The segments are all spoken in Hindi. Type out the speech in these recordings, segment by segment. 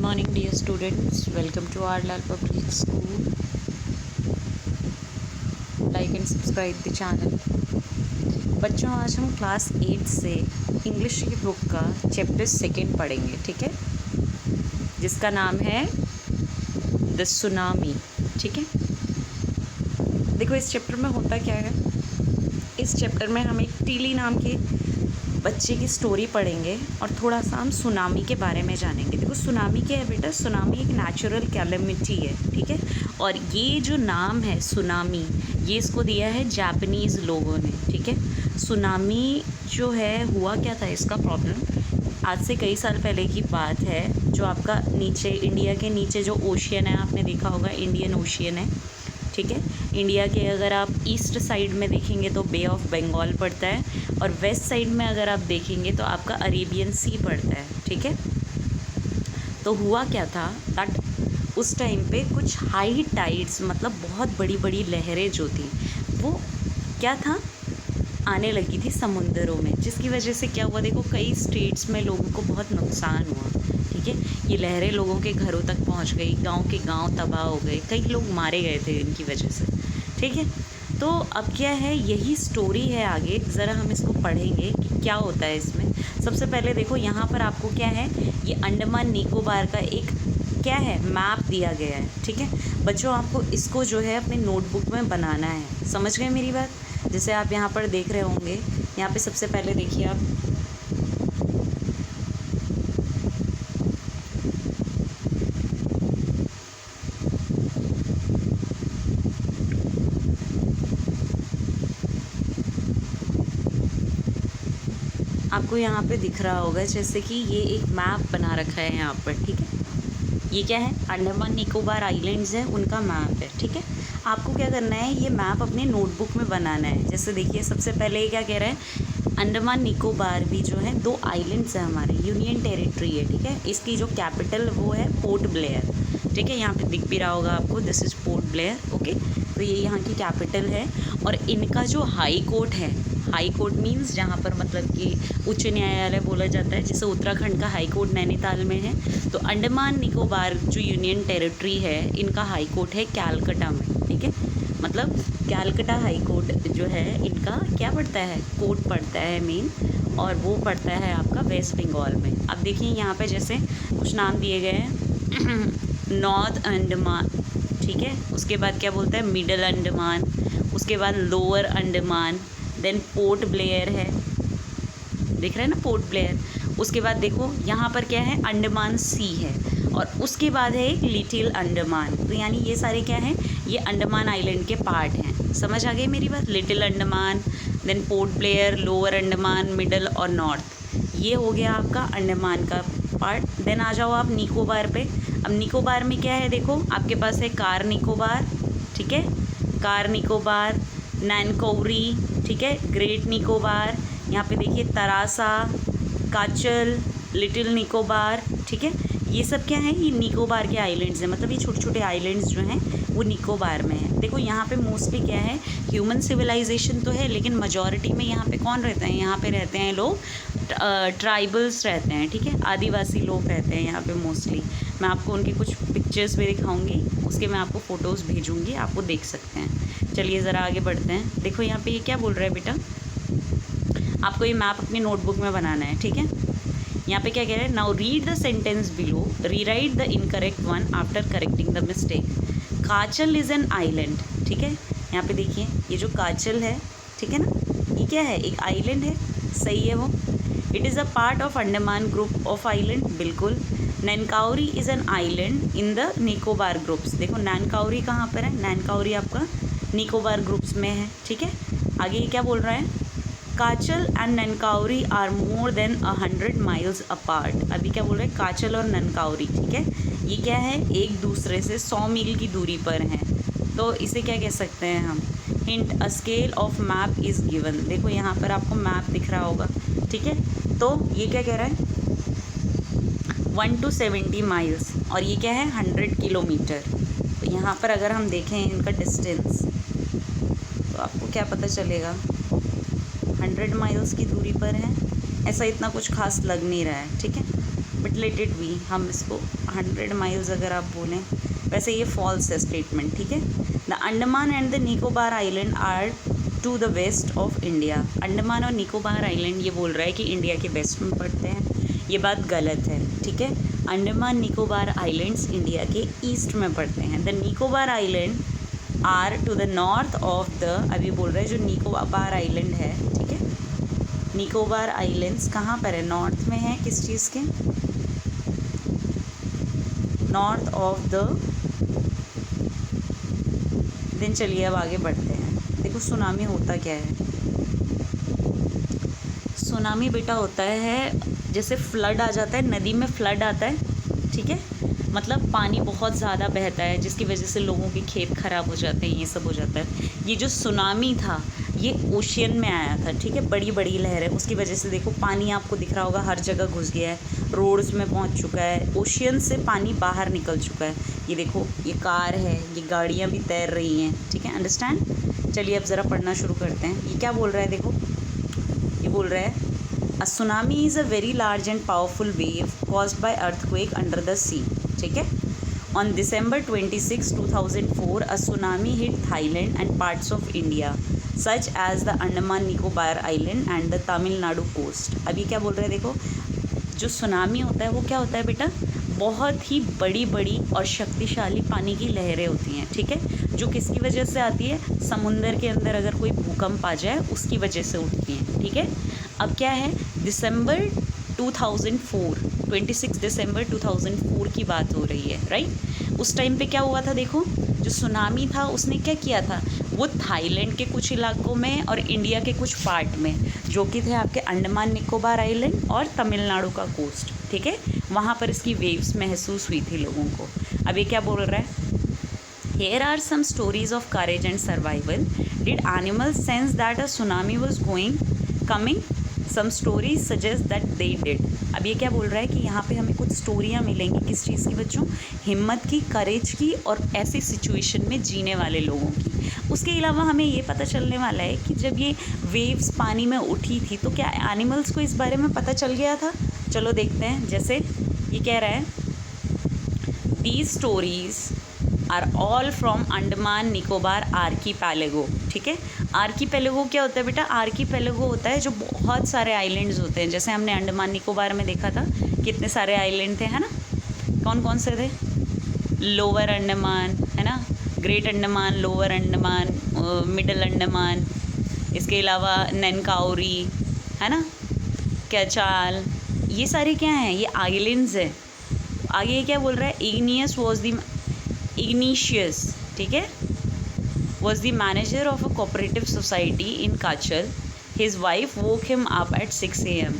morning, dear students. Welcome to Ardlal Public School. Like and subscribe the channel. बच्चों, आज हम क्लास 8 से इंग्लिश की बुक का चैप्टर 2 पढ़ेंगे, ठीक है, जिसका नाम है द सुनामी। ठीक है, देखो इस चैप्टर में होता क्या है। इस चैप्टर में हम एक टीली नाम के बच्चे की स्टोरी पढ़ेंगे और थोड़ा सा हम सुनामी के बारे में जानेंगे। देखो सुनामी क्या है बेटा, सुनामी एक नेचुरल कैलेमिटी है, ठीक है। और ये जो नाम है सुनामी, ये इसको दिया है जापानीज़ लोगों ने, ठीक है। सुनामी जो है, हुआ क्या था इसका प्रॉब्लम, आज से कई साल पहले की बात है। जो आपका नीचे इंडिया के नीचे जो ओशियन है, आपने देखा होगा इंडियन ओशियन है, ठीक है। इंडिया के अगर आप ईस्ट साइड में देखेंगे तो बे ऑफ बंगाल पड़ता है, और वेस्ट साइड में अगर आप देखेंगे तो आपका अरेबियन सी पड़ता है, ठीक है। तो हुआ क्या था दैट उस टाइम पे कुछ हाई टाइड्स, मतलब बहुत बड़ी बड़ी लहरें जो थी वो क्या था, आने लगी थी समुंदरों में, जिसकी वजह से क्या हुआ, देखो कई स्टेट्स में लोगों को बहुत नुकसान हुआ, ठीक है। ये लहरें लोगों के घरों तक पहुंच गई, गांव के गांव तबाह हो गए, कई लोग मारे गए थे इनकी वजह से, ठीक है। तो अब क्या है, यही स्टोरी है आगे, ज़रा हम इसको पढ़ेंगे कि क्या होता है इसमें। सबसे पहले देखो यहाँ पर आपको क्या है, ये अंडमान निकोबार का एक क्या है, मैप दिया गया है, ठीक है। बच्चों आपको इसको जो है अपने नोटबुक में बनाना है, समझ गए मेरी बात। जैसे आप यहाँ पर देख रहे होंगे, यहाँ पे सबसे पहले देखिए आप, आपको यहाँ पे दिख रहा होगा जैसे कि ये एक मैप बना रखा है यहाँ पर, ठीक है। ये क्या है, अंडमान निकोबार आइलैंड्स है, उनका मैप है, ठीक है। आपको क्या करना है, ये मैप अपने नोटबुक में बनाना है। जैसे देखिए सबसे पहले ये क्या कह रहा है, अंडमान निकोबार भी जो है 2 आइलैंड्स है, हमारे यूनियन टेरिटरी है, ठीक है। इसकी जो कैपिटल वो है पोर्ट ब्लेयर, ठीक है। यहाँ पे दिख भी रहा होगा आपको, this is port Blair, okay. तो ये यहाँ की कैपिटल है, और इनका जो हाई कोर्ट है, हाई कोर्ट मीन्स जहाँ पर मतलब कि उच्च न्यायालय बोला जाता है, जैसे उत्तराखंड का हाई कोर्ट नैनीताल में है, तो अंडमान निकोबार जो यूनियन टेरिटरी है, इनका हाई कोर्ट है कैलकटा में, ठीक है। मतलब कैलकटा हाई कोर्ट जो है इनका क्या पड़ता है, कोर्ट पड़ता है मेन, और वो पड़ता है आपका वेस्ट बंगाल में। अब देखिए यहाँ पे जैसे कुछ नाम दिए गए हैं, नॉर्थ अंडमान, ठीक है। उसके बाद क्या बोलता है, मिडल अंडमान, उसके बाद लोअर अंडमान, देन पोर्ट ब्लेयर है, देख रहे हैं ना पोर्ट ब्लेयर। उसके बाद देखो यहाँ पर क्या है, अंडमान सी है, और उसके बाद है एक लिटिल अंडमान। तो यानी ये सारे क्या हैं, ये अंडमान आइलैंड के पार्ट हैं, समझ आ गई मेरी बात। Little Andaman, then Port Blair, lower Andaman, middle और नॉर्थ, ये हो गया आपका अंडमान का पार्ट। देन आ जाओ आप निकोबार पे। अब निकोबार में क्या है, देखो आपके पास है कार निकोबार, ठीक है, कार निकोबार, नैनकौरी, ठीक है, ग्रेट निकोबार, यहाँ पे देखिए तरासा, काचल, लिटिल निकोबार, ठीक है। ये सब क्या है, ये निकोबार के आइलैंड्स हैं, मतलब ये छोटे छोटे आइलैंड्स जो हैं वो निकोबार में हैं। देखो यहाँ पे मोस्टली क्या है, ह्यूमन सिविलाइजेशन तो है, लेकिन मेजॉरिटी में यहाँ पे कौन रहते हैं, यहाँ पे रहते हैं लोग ट्राइबल्स रहते हैं, ठीक है, आदिवासी लोग रहते हैं यहाँ पे मोस्टली। मैं आपको उनकी कुछ पिक्चर्स भी दिखाऊंगी, उसके मैं आपको फ़ोटोज़ भेजूँगी, आप वो देख सकते हैं। चलिए ज़रा आगे बढ़ते हैं। देखो यहाँ पे ये क्या बोल रहा है बेटा, आपको ये मैप अपनी नोटबुक में बनाना है, ठीक है। यहाँ पे क्या कह रहे हैं, now read the sentence below, rewrite the incorrect one after correcting the mistake. Katchal is an island, ठीक है। यहाँ पे देखिए ये जो काचल है, ठीक है ना, ये क्या है, एक आइलैंड है, सही है वो। It is a part of Andaman group of island, बिल्कुल। Nancowry is an island in the Nicobar groups. देखो नैनकौरी कहाँ पर है, नैनकौरी आपका निकोबार ग्रुप्स में है, ठीक है। आगे ये क्या बोल रहा है, Katchal and Nancowry are more than 100 miles apart. अभी क्या बोल रहे हैं, काचल और नैनकौरी, ठीक है, ये क्या है, एक दूसरे से 100 मील की दूरी पर हैं। तो इसे क्या कह सकते हैं हम, hint, a scale of map is given. देखो यहाँ पर आपको मैप दिख रहा होगा, ठीक है। तो ये क्या कह रहा है, 1 to 70 माइल्स, और ये क्या है, 100 किलोमीटर। तो यहाँ पर अगर हम देखें इनका डिस्टेंस, तो आपको क्या पता चलेगा, 100 माइल्स की दूरी पर है, ऐसा इतना कुछ खास लग नहीं रहा है, ठीक है। बट लेट इट बी, हम इसको 100 माइल्स अगर आप बोलें, वैसे ये फॉल्स है स्टेटमेंट, ठीक है। The Andaman and the Nicobar island are to the west of India. Andaman और निकोबार आइलैंड ये बोल रहा है कि इंडिया के वेस्ट में पड़ते हैं, ये बात गलत है, ठीक है। अंडमान निकोबार आइलैंड्स इंडिया के ईस्ट में पड़ते हैं। The Nicobar island are to the north of the, अभी बोल रहे हैं जो निकोबार आइलैंड है, ठीक है, निकोबार आइलैंड्स कहाँ पर है, नॉर्थ में है, किस चीज़ के, नॉर्थ ऑफ द, देन चलिए अब आगे बढ़ते हैं। देखो सुनामी होता क्या है, सुनामी बेटा होता है जैसे फ्लड आ जाता है, नदी में फ्लड आता है, ठीक है, मतलब पानी बहुत ज़्यादा बहता है जिसकी वजह से लोगों के खेत ख़राब हो जाते हैं, ये सब हो जाता है। ये जो सुनामी था ये ओशियन में आया था, ठीक है, बड़ी बड़ी लहरें, उसकी वजह से देखो पानी आपको दिख रहा होगा हर जगह घुस गया है, रोड्स में पहुंच चुका है, ओशियन से पानी बाहर निकल चुका है। ये देखो ये कार है, ये गाड़ियाँ भी तैर रही हैं, ठीक है, अंडरस्टैंड। चलिए अब ज़रा पढ़ना शुरू करते हैं। ये क्या बोल रहा है, देखो ये बोल रहा है a tsunami is a very large and powerful wave caused by earthquake under the sea, ठीक है। On December 26, 2004, a tsunami hit Thailand and parts of India, such as the Andaman Nicobar Island and the Tamil Nadu coast. अभी क्या बोल रहे हैं, देखो जो सुनामी होता है वो क्या होता है बेटा, बहुत ही बड़ी बड़ी और शक्तिशाली पानी की लहरें होती हैं, ठीक है, जो किसकी वजह से आती है, समुंदर के अंदर अगर कोई भूकंप आ जाए उसकी वजह से उठती हैं, ठीक है। अब क्या है, दिसंबर 2004, 26 दिसंबर 2004 की बात हो रही है, राइट। उस टाइम पे क्या हुआ था, देखो जो सुनामी था उसने क्या किया था, वो थाईलैंड के कुछ इलाकों में और इंडिया के कुछ पार्ट में, जो कि थे आपके अंडमान निकोबार आइलैंड और तमिलनाडु का कोस्ट, ठीक है, वहाँ पर इसकी वेव्स महसूस हुई थी लोगों को। अब ये क्या बोल रहा है, Here are some stories of courage and survival. Did animals sense that a tsunami was coming? Some stories suggest that they did. अब ये क्या बोल रहा है कि यहाँ पे हमें कुछ स्टोरियाँ मिलेंगी, किस चीज़ की बच्चों, हिम्मत की, करेज की और ऐसी सिचुएशन में जीने वाले लोगों की। उसके अलावा हमें ये पता चलने वाला है कि जब ये वेव्स पानी में उठी थी तो क्या एनिमल्स को इस बारे में पता चल गया था। चलो देखते हैं, जैसे ये कह रहा है these stories are all from Andaman Nicobar archipelago, ठीक है। आर्कीपेलागो क्या होता है बेटा, आर्कीपेलागो होता है जो बहुत सारे आइलैंड्स होते हैं, जैसे हमने अंडमान निकोबार में देखा था कितने सारे आइलैंड थे, है ना, कौन कौन से थे, लोअर अंडमान, है ना, great Andaman, lower Andaman, middle Andaman, इसके अलावा नैनकाउरी, है ना, कैचाल, ये सारे क्या हैं, ये आइलैंड्स हैं। आगे ये क्या बोल रहा है, Ignatius, ठीक है, was the manager of a cooperative society in Kachal. His wife woke him up at 6 a.m.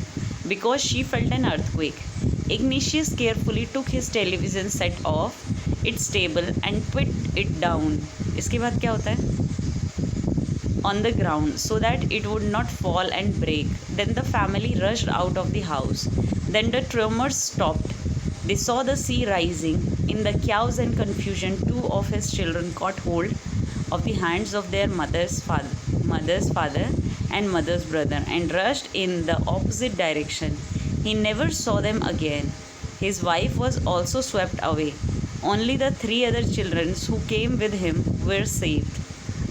because she felt an earthquake. Ignatius carefully took his television set off its table and put it down. इसके बाद क्या होता है, on the ground so that it would not fall and break. Then the family rushed out of the house. Then the tremors stopped. They saw the sea rising. In the chaos and confusion, two of his children caught hold of the hands of their mother's father and mother's brother and rushed in the opposite direction. He never saw them again. His wife was also swept away. Only the 3 other children who came with him were saved.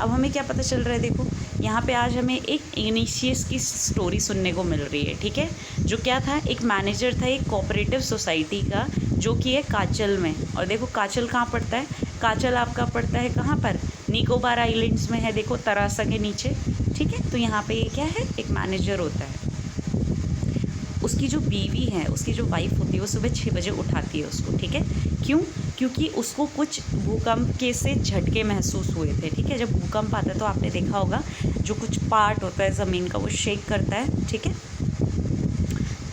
अब हमें क्या पता चल रहा है, देखो यहाँ पे आज हमें एक इग्निशियस की स्टोरी सुनने को मिल रही है, ठीक है, जो क्या था, एक मैनेजर था एक कोऑपरेटिव सोसाइटी का, जो कि है काचल में। और देखो काचल कहाँ पड़ता है, काचल आपका पड़ता है कहाँ पर, निकोबार आइलैंड्स में है, देखो तरासा के नीचे, ठीक है। तो यहाँ पे ये क्या है, एक मैनेजर होता है, उसकी जो बीवी है, उसकी जो वाइफ होती है, वो सुबह 6 बजे उठाती है उसको, ठीक है। क्यों, क्योंकि उसको कुछ भूकंप के से झटके महसूस हुए थे, ठीक है। जब भूकंप आता है तो आपने देखा होगा जो कुछ पार्ट होता है ज़मीन का वो शेक करता है, ठीक है।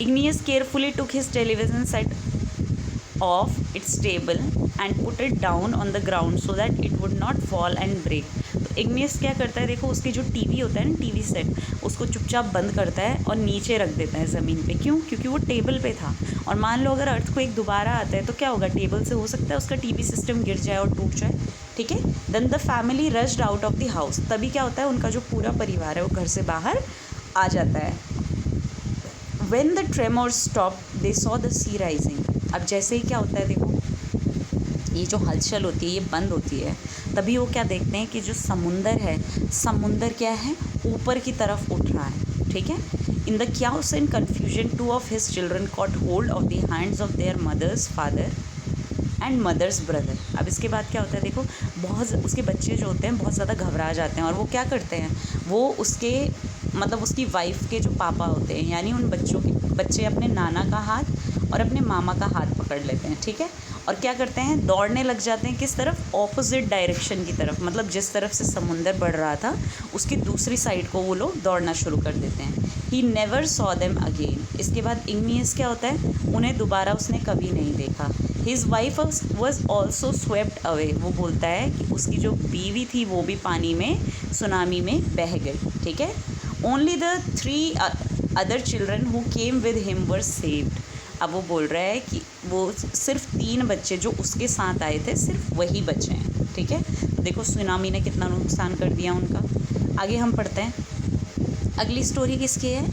Ignatius carefully took his television set off its table and put it down on the ground so that it would not fall and break. तो इग्नियस क्या करता है, देखो उसकी जो टीवी होता है ना, टीवी सेट, उसको चुपचाप बंद करता है और नीचे रख देता है ज़मीन पे। क्यों, क्योंकि वो टेबल पे था और मान लो अगर अर्थ को एक दोबारा आता है तो क्या होगा, टेबल से हो सकता है उसका टीवी सिस्टम गिर जाए और टूट जाए, ठीक है। Then the family rushed out of the house. तभी क्या होता है, उनका जो पूरा परिवार है वो घर से बाहर आ जाता है। When the tremors stopped, they saw the sea rising. अब जैसे ही क्या होता है देखो, ये जो हलचल होती है ये बंद होती है, तभी वो क्या देखते हैं कि जो समुंदर है, समुंदर क्या है, ऊपर की तरफ उठ रहा है, ठीक है। In the chaos and confusion, two of his children caught hold of the hands of their mother's father and mother's brother. अब इसके बाद क्या होता है देखो, बहुत उसके बच्चे जो होते हैं बहुत ज़्यादा घबरा जाते हैं और वो क्या करते हैं, वो उसके मतलब उसकी वाइफ के जो पापा होते हैं, यानी उन बच्चों के बच्चे अपने नाना का हाथ और अपने मामा का हाथ पकड़ लेते हैं, ठीक है। और क्या करते हैं, दौड़ने लग जाते हैं किस तरफ, ऑपोजिट डायरेक्शन की तरफ, मतलब जिस तरफ से समुंदर बढ़ रहा था उसकी दूसरी साइड को वो लोग दौड़ना शुरू कर देते हैं। He never saw them again. इसके बाद इंग्नियस क्या होता है, उन्हें दोबारा उसने कभी नहीं देखा। His wife was also swept away. वो बोलता है कि उसकी जो बीवी थी वो भी पानी में, सुनामी में बह गई, ठीक है। Only the 3 other children who came with him were saved. अब वो बोल रहा है कि वो सिर्फ 3 बच्चे जो उसके साथ आए थे सिर्फ वही बचे हैं, ठीक है। देखो सुनामी ने कितना नुकसान कर दिया उनका। आगे हम पढ़ते हैं, अगली स्टोरी किसकी है,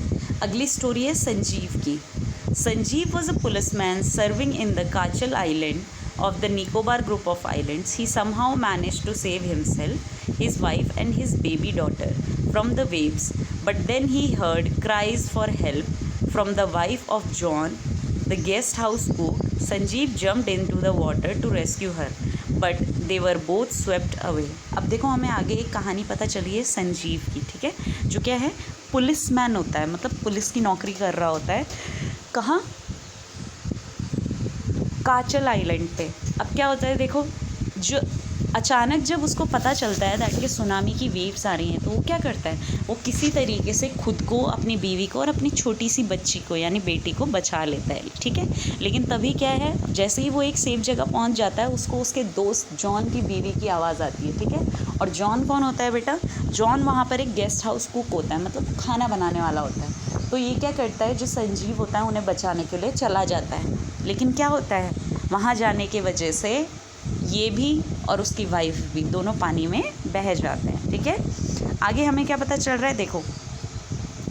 अगली स्टोरी है संजीव की। Sanjeev was a policeman serving in the Kachal Island of the Nicobar group of islands. He somehow managed to save himself, his wife and his baby daughter from the waves. But then he heard cries for help from the wife of John, the guest house cook. Sanjeev jumped into the water to rescue her, but they were both swept away. अब देखो हमें आगे एक कहानी पता चली है संजीव की, ठीक है, जो क्या है, पुलिसमैन होता है, मतलब पुलिस की नौकरी कर रहा होता है। कहाँ, काचल आइलैंड पे। अब क्या होता है देखो, जो अचानक जब उसको पता चलता है दैट कि सुनामी की वेव्स आ रही हैं, तो वो क्या करता है, वो किसी तरीके से खुद को, अपनी बीवी को और अपनी छोटी सी बच्ची को यानी बेटी को बचा लेता है, ठीक है। लेकिन तभी क्या है, जैसे ही वो एक सेफ जगह पहुंच जाता है, उसको उसके दोस्त जॉन की बीवी की आवाज़ आती है, ठीक है। और जॉन कौन होता है बेटा, जॉन वहाँ पर एक गेस्ट हाउस कुक होता है, मतलब खाना बनाने वाला होता है। तो ये क्या करता है, जो संजीव होता है उन्हें बचाने के लिए चला जाता है। लेकिन क्या होता है, वहाँ जाने की वजह से ये भी और उसकी वाइफ भी दोनों पानी में बह जाते हैं, ठीक है। आगे हमें क्या पता चल रहा है देखो,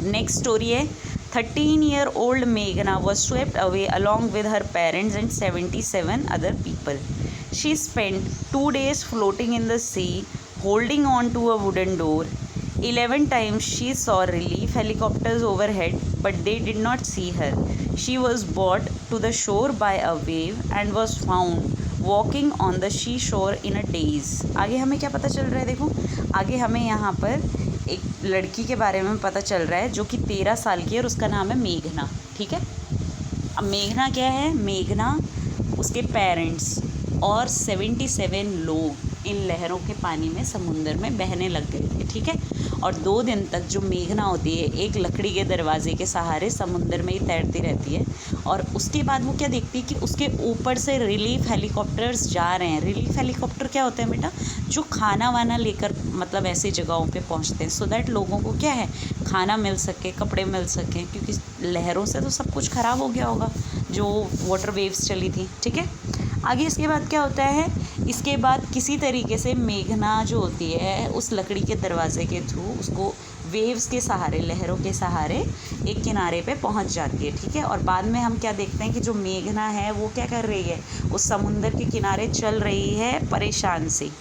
नेक्स्ट स्टोरी है 13-year-old मेघना was swept away along with her parents and 77 other people. She spent 2 days floating in the sea, holding on to a wooden door. 11 times she saw relief helicopters overhead, but they did not see her. She was brought to the shore by a wave and was found walking on the seashore in a daze. आगे हमें क्या पता चल रहा है देखो, आगे हमें यहाँ पर एक लड़की के बारे में पता चल रहा है जो कि 13 साल की है और उसका नाम है मेघना, ठीक है। अब मेघना क्या है, मेघना, उसके पेरेंट्स और 77 लोग इन लहरों के पानी में समुंदर में बहने लग गए थे, ठीक है। और 2 दिन तक जो मेघना होती है एक लकड़ी के दरवाजे के सहारे समुंदर में ही तैरती रहती है। और उसके बाद वो क्या देखती है कि उसके ऊपर से रिलीफ हेलीकॉप्टर्स जा रहे हैं। रिलीफ हेलीकॉप्टर क्या होते हैं बेटा, जो खाना वाना लेकर मतलब ऐसी जगहों पे पहुंचते हैं, सो दैट लोगों को क्या है, खाना मिल सके, कपड़े मिल सकें, क्योंकि लहरों से तो सब कुछ ख़राब हो गया होगा जो वाटर वेव्स चली थी, ठीक है। आगे इसके बाद क्या होता है, इसके बाद किसी तरीके से मेघना जो होती है उस लकड़ी के दरवाजे के थ्रू उसको वेव्स के सहारे, लहरों के सहारे एक किनारे पे पहुंच जाती है, ठीक है। और बाद में हम क्या देखते हैं कि जो मेघना है वो क्या कर रही है, उस समुंदर के किनारे चल रही है परेशान सी।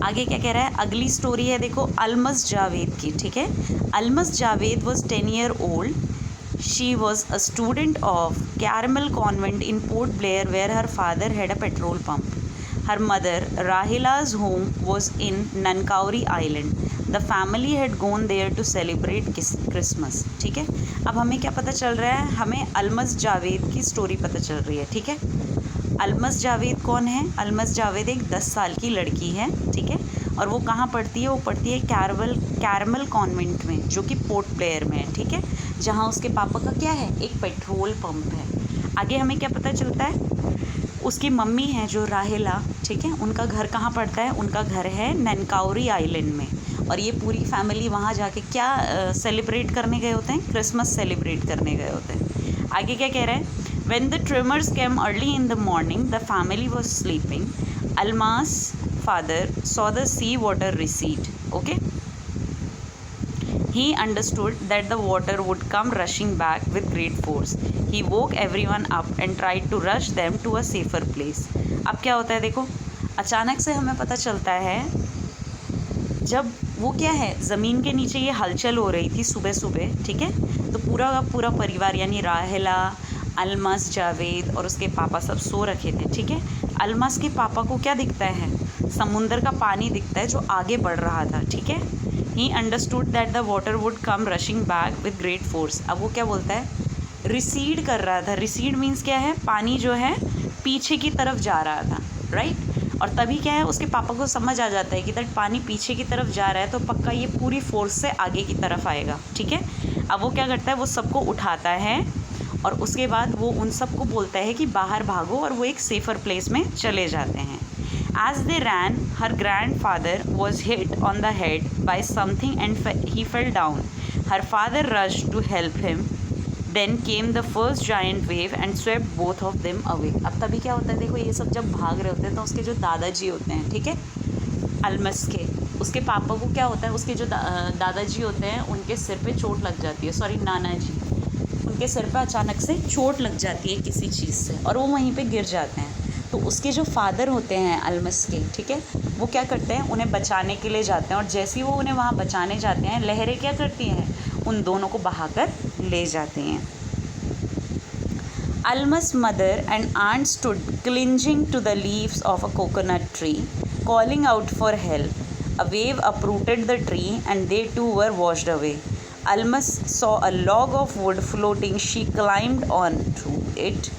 आगे क्या कह रहा है, अगली स्टोरी है देखो अलमस जावेद की, ठीक है। Almas Javed was 10-year-old. She was a student of Carmel Convent in Port Blair, where her father had a petrol pump. Her mother, Rahila's home was in Nankauri Island. The family had gone there to celebrate Christmas. ठीक है। अब हमें क्या पता चल रहा है, हमें अलमस जावेद की स्टोरी पता चल रही है, ठीक है। अलमस जावेद कौन है, अलमस जावेद एक 10 साल की लड़की है, ठीक है। और वो कहाँ पढ़ती है, वो पढ़ती है कैरमल कॉन्वेंट में, जो कि पोर्ट ब्लेयर में है, ठीक है, जहाँ उसके पापा का क्या है, एक पेट्रोल पंप है। आगे हमें क्या पता चलता है, उसकी मम्मी है जो राहेला, ठीक है, उनका घर कहाँ पड़ता है, उनका घर है ननकाउरी आइलैंड में। और ये पूरी फैमिली वहाँ जाके क्या सेलिब्रेट करने गए होते हैं, क्रिसमस सेलिब्रेट करने गए होते हैं। आगे क्या कह रहा है, When the tremors came early in the morning, the family was sleeping. Alma's father saw the sea water recede. Okay. He understood that the water would come rushing back with great force. He woke everyone up and tried to rush them to a safer place. अब क्या होता है देखो, अचानक से हमें पता चलता है जब वो क्या है, ज़मीन के नीचे ये हलचल हो रही थी सुबह सुबह, ठीक है, तो पूरा का पूरा परिवार यानी राहेला, अलमस, जावेद और उसके पापा सब सो रखे थे, ठीक है। अलमस के पापा को क्या दिखता है, समुंदर का पानी दिखता है जो आगे बढ़ रहा था, ठीक है। He understood that the water would come rushing back with great force. अब वो क्या बोलता है, रिसीड कर रहा था। रिसीड मीन्स क्या है, पानी जो है पीछे की तरफ जा रहा था, राइट। और तभी क्या है, उसके पापा को समझ आ जाता है कि दैट पानी पीछे की तरफ जा रहा है तो पक्का ये पूरी फोर्स से आगे की तरफ आएगा, ठीक है। अब वो क्या करता है, वो सबको उठाता है और उसके बाद वो उन सबको बोलता है कि बाहर भागो, और वो एक सेफ़र प्लेस में चले जाते हैं। As they ran, her grandfather was hit on the head by something and he fell down. Her father rushed to help him. Then came the first giant wave and swept both of them away. अब तभी क्या होता है देखो, ये सब जब भाग रहे होते हैं तो उसके जो दादाजी होते हैं, ठीक है, अलमस के, उसके पापा को क्या होता है, उसके जो दादाजी होते हैं उनके सिर पे चोट लग जाती है, सॉरी नाना जी, उनके सिर पे अचानक से चोट लग जाती है किसी चीज़ से और वो वहीं पे गिर जाते हैं। तो उसके जो फादर होते हैं अलमस के, ठीक है, वो क्या करते हैं, उन्हें बचाने के लिए जाते हैं, और जैसे ही वो उन्हें वहाँ बचाने जाते हैं, लहरें क्या करती हैं, उन दोनों को बहाकर ले जाते हैं। Almas mother and aunt stood clinging to the leaves of a coconut tree calling out for help. A wave uprooted the tree and they too were washed away. Almas saw a log of wood floating. She climbed on to it.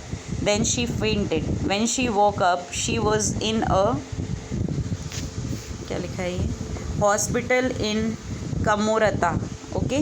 Then she fainted. When she woke up, she was in a क्या लिखा है ये, hospital in Camorata, okay,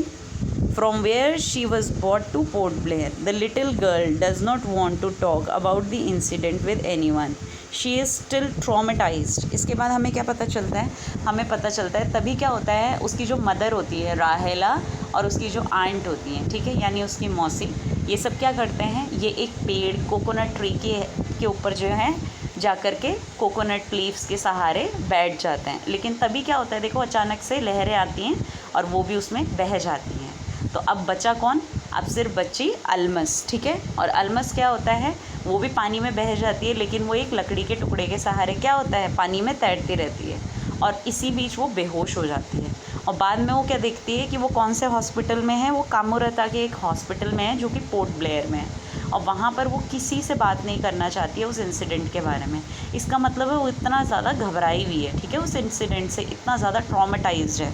from where she was brought to Port Blair. The little girl does not want to talk about the incident with anyone. She is still traumatized. इसके बाद हमें क्या पता चलता है, हमें पता चलता है तभी क्या होता है, उसकी जो मदर होती है राहेला और उसकी जो आंट होती हैं, ठीक है, यानी उसकी मौसी, ये सब क्या करते हैं, ये एक पेड़ कोकोनट ट्री के ऊपर जो है जा कर के कोकोनट लीव्स के सहारे बैठ जाते हैं। लेकिन तभी क्या होता है देखो, अचानक से लहरें आती हैं और वो भी उसमें बह जाती हैं। तो अब बचा कौन, अब सिर्फ बच्ची अलमस, ठीक है। और अलमस क्या होता है, वो भी पानी में बह जाती है, लेकिन वो एक लकड़ी के टुकड़े के सहारे क्या होता है, पानी में तैरती रहती है, और इसी बीच वो बेहोश हो जाती है। और बाद में वो क्या देखती है कि वो कौन से हॉस्पिटल में है, वो कामोरता के एक हॉस्पिटल में है जो कि पोर्ट ब्लेयर में है, और वहाँ पर वो किसी से बात नहीं करना चाहती है उस इंसिडेंट के बारे में। इसका मतलब है वो इतना ज़्यादा घबराई हुई है, ठीक है, उस इंसिडेंट से इतना ज़्यादा ट्रॉमेटाइज्ड है।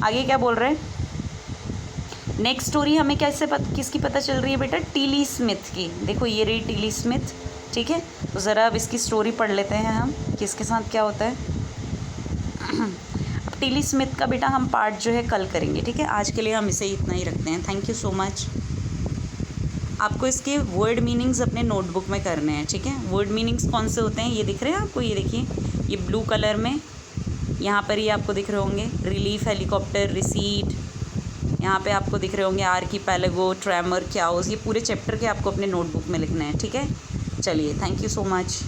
आगे क्या बोल रहे हैं, नेक्स्ट स्टोरी हमें कैसे किसकी पता चल रही है बेटा, टीली स्मिथ की। देखो ये रही टीली स्मिथ, ठीक है। तो ज़रा अब इसकी स्टोरी पढ़ लेते हैं हम, किसके साथ क्या होता है। अब टीली स्मिथ का बेटा हम पार्ट जो है कल करेंगे, ठीक है। आज के लिए हम इसे इतना ही रखते हैं। Thank you so much. आपको इसके वर्ड मीनिंग्स अपने नोटबुक में करने हैं, ठीक है। वर्ड मीनिंग्स कौन से होते हैं, ये दिख रहे हैं आपको, ये देखिए, ये ब्लू कलर में यहाँ पर ही आपको दिख रहे होंगे, रिलीफ, हेलीकॉप्टर, रिसीड, यहाँ पे आपको दिख रहे होंगे आर्कीपेलागो, ट्रेमर, क्याओस, ये पूरे चैप्टर के आपको अपने नोटबुक में लिखना है, ठीक है। चलिए, थैंक यू सो मच।